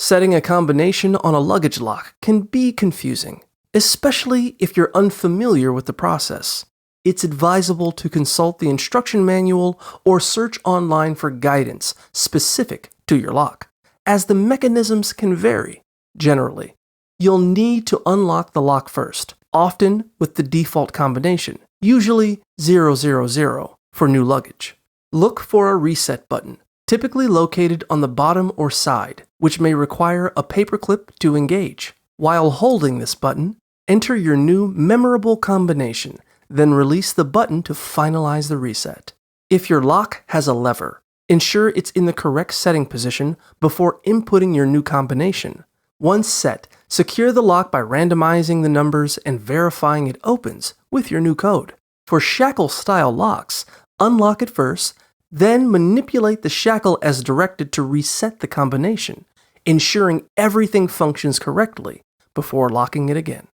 Setting a combination on a luggage lock can be confusing, especially if you're unfamiliar with the process. It's advisable to consult the instruction manual or search online for guidance specific to your lock, as the mechanisms can vary. Generally, you'll need to unlock the lock first, often with the default combination, usually 000 for new luggage. Look for a reset button, typically located on the bottom or side, which may require a paperclip to engage. While holding this button, enter your new memorable combination, then release the button to finalize the reset. If your lock has a lever, ensure it's in the correct setting position before inputting your new combination. Once set, secure the lock by randomizing the numbers and verifying it opens with your new code. For shackle-style locks, unlock it first, then manipulate the shackle as directed to reset the combination, ensuring everything functions correctly before locking it again.